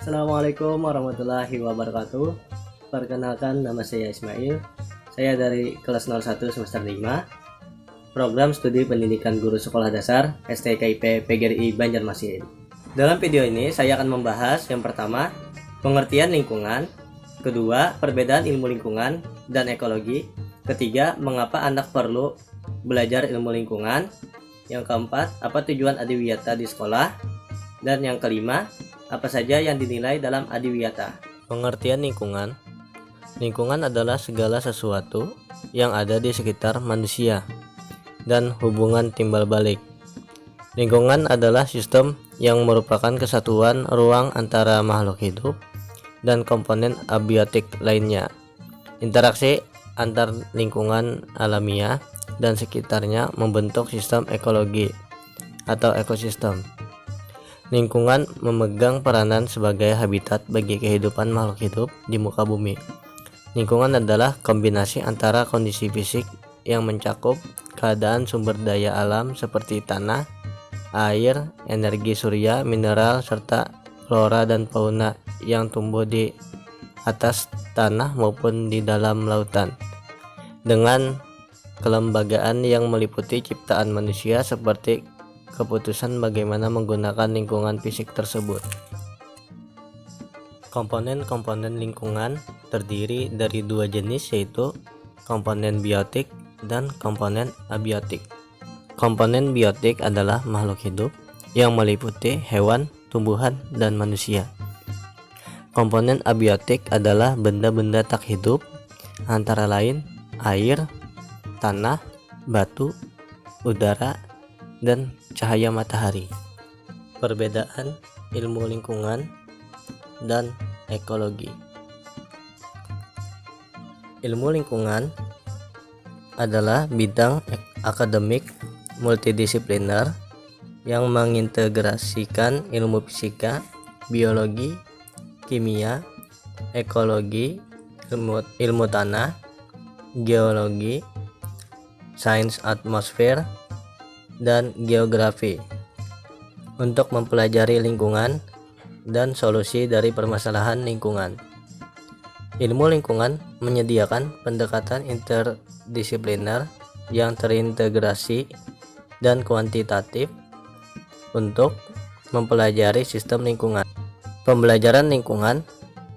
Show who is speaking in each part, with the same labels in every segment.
Speaker 1: Assalamualaikum warahmatullahi wabarakatuh. Perkenalkan, nama saya Ismail. Saya dari kelas 01 semester 5, program studi pendidikan guru sekolah dasar STKIP PGRI Banjarmasin. Dalam video ini saya akan membahas yang pertama, pengertian lingkungan, kedua, perbedaan ilmu lingkungan dan ekologi, ketiga, mengapa anak perlu belajar ilmu lingkungan, yang keempat, apa tujuan adiwiyata di sekolah, dan yang kelima, apa saja yang dinilai dalam adiwiyata. Pengertian lingkungan. Lingkungan adalah segala sesuatu yang ada di sekitar manusia dan hubungan timbal balik. Lingkungan adalah sistem yang merupakan kesatuan ruang antara makhluk hidup dan komponen abiotik lainnya. Interaksi antar lingkungan alamiah dan sekitarnya membentuk sistem ekologi atau ekosistem. Lingkungan memegang peranan sebagai habitat bagi kehidupan makhluk hidup di muka bumi. Lingkungan adalah kombinasi antara kondisi fisik yang mencakup keadaan sumber daya alam seperti tanah, air, energi surya, mineral, serta flora dan fauna yang tumbuh di atas tanah maupun di dalam lautan, dengan kelembagaan yang meliputi ciptaan manusia seperti keputusan bagaimana menggunakan lingkungan fisik tersebut. Komponen-komponen lingkungan terdiri dari dua jenis, yaitu komponen biotik dan komponen abiotik. Komponen biotik adalah makhluk hidup yang meliputi hewan, tumbuhan, dan manusia. Komponen abiotik adalah benda-benda tak hidup, antara lain air, tanah, batu, udara, dan cahaya matahari. Perbedaan ilmu lingkungan dan ekologi. Ilmu lingkungan adalah bidang akademik multidisipliner yang mengintegrasikan ilmu fisika, biologi, kimia, ekologi, ilmu tanah, geologi, sains atmosfer, dan geografi untuk mempelajari lingkungan dan solusi dari permasalahan lingkungan. Ilmu lingkungan menyediakan pendekatan interdisipliner yang terintegrasi dan kuantitatif untuk mempelajari sistem lingkungan. Pembelajaran lingkungan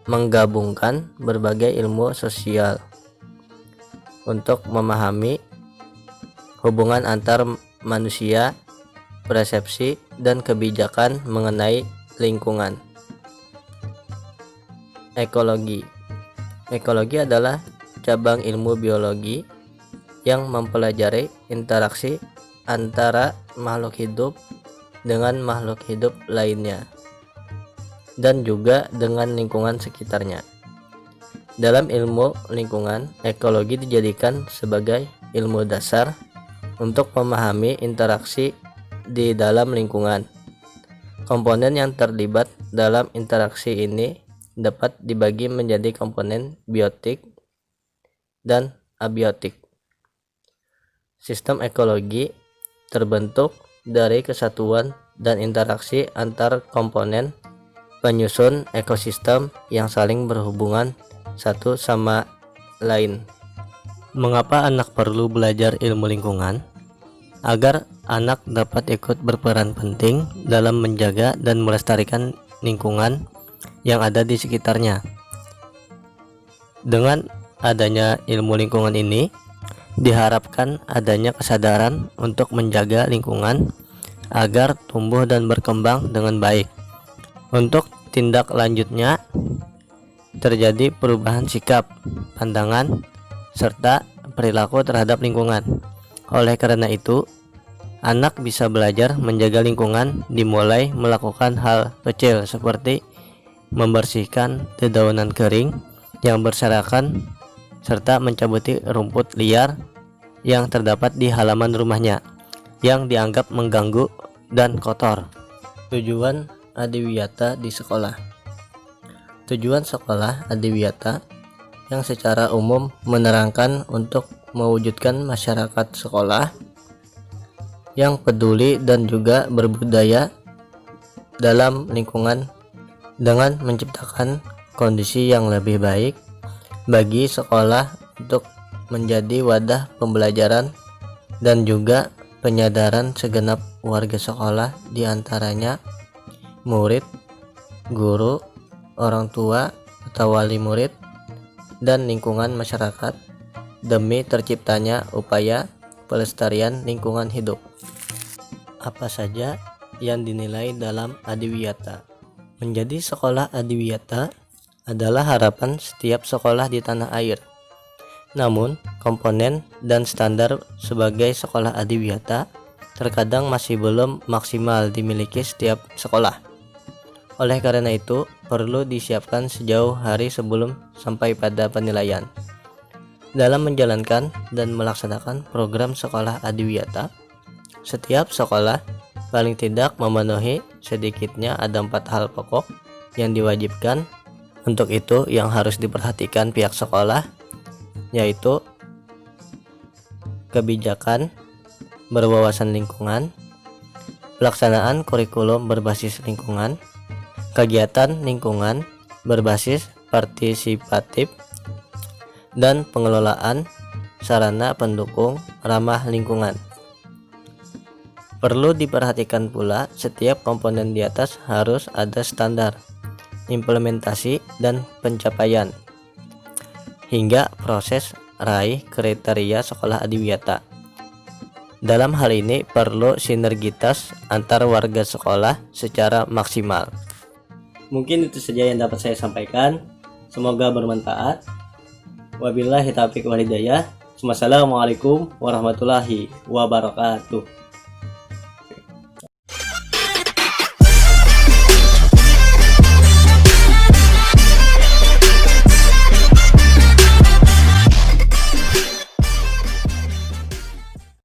Speaker 1: menggabungkan berbagai ilmu sosial untuk memahami hubungan antar manusia, persepsi, dan kebijakan mengenai lingkungan. Ekologi. Ekologi adalah cabang ilmu biologi yang mempelajari interaksi antara makhluk hidup dengan makhluk hidup lainnya dan juga dengan lingkungan sekitarnya. Dalam ilmu lingkungan, ekologi dijadikan sebagai ilmu dasar untuk memahami interaksi di dalam lingkungan. Komponen yang terlibat dalam interaksi ini dapat dibagi menjadi komponen biotik dan abiotik. Sistem ekologi terbentuk dari kesatuan dan interaksi antar komponen penyusun ekosistem yang saling berhubungan satu sama lain. Mengapa anak perlu belajar ilmu lingkungan? Agar anak dapat ikut berperan penting dalam menjaga dan melestarikan lingkungan yang ada di sekitarnya. Dengan adanya ilmu lingkungan ini, diharapkan adanya kesadaran untuk menjaga lingkungan agar tumbuh dan berkembang dengan baik. Untuk tindak lanjutnya, terjadi perubahan sikap, pandangan, serta perilaku terhadap lingkungan. Oleh karena itu, anak bisa belajar menjaga lingkungan dimulai melakukan hal kecil seperti membersihkan dedaunan kering yang berserakan serta mencabuti rumput liar yang terdapat di halaman rumahnya yang dianggap mengganggu dan kotor. Tujuan adiwiyata di sekolah. Tujuan sekolah adiwiyata yang secara umum menerangkan untuk mewujudkan masyarakat sekolah yang peduli dan juga berbudaya dalam lingkungan dengan menciptakan kondisi yang lebih baik bagi sekolah untuk menjadi wadah pembelajaran dan juga penyadaran segenap warga sekolah, diantaranya murid, guru, orang tua atau wali murid, dan lingkungan masyarakat demi terciptanya upaya pelestarian lingkungan hidup. Apa saja yang dinilai dalam adiwiyata? Menjadi sekolah adiwiyata adalah harapan setiap sekolah di tanah air. Namun, komponen dan standar sebagai sekolah adiwiyata terkadang masih belum maksimal dimiliki setiap sekolah. Oleh karena itu, perlu disiapkan sejauh hari sebelum sampai pada penilaian. Dalam menjalankan dan melaksanakan program sekolah adiwiyata, setiap sekolah paling tidak memenuhi sedikitnya ada 4 hal pokok yang diwajibkan. Untuk itu, yang harus diperhatikan pihak sekolah yaitu kebijakan berwawasan lingkungan, pelaksanaan kurikulum berbasis lingkungan, kegiatan lingkungan berbasis partisipatif, dan pengelolaan sarana pendukung ramah lingkungan. Perlu diperhatikan pula setiap komponen di atas harus ada standar, implementasi, dan pencapaian hingga proses raih kriteria sekolah adiwiyata. Dalam hal ini perlu sinergitas antar warga sekolah secara maksimal. Mungkin itu saja yang dapat saya sampaikan. Semoga bermanfaat. Wabillahi taufiq wal hidayah. Wassalamualaikum warahmatullahi wabarakatuh.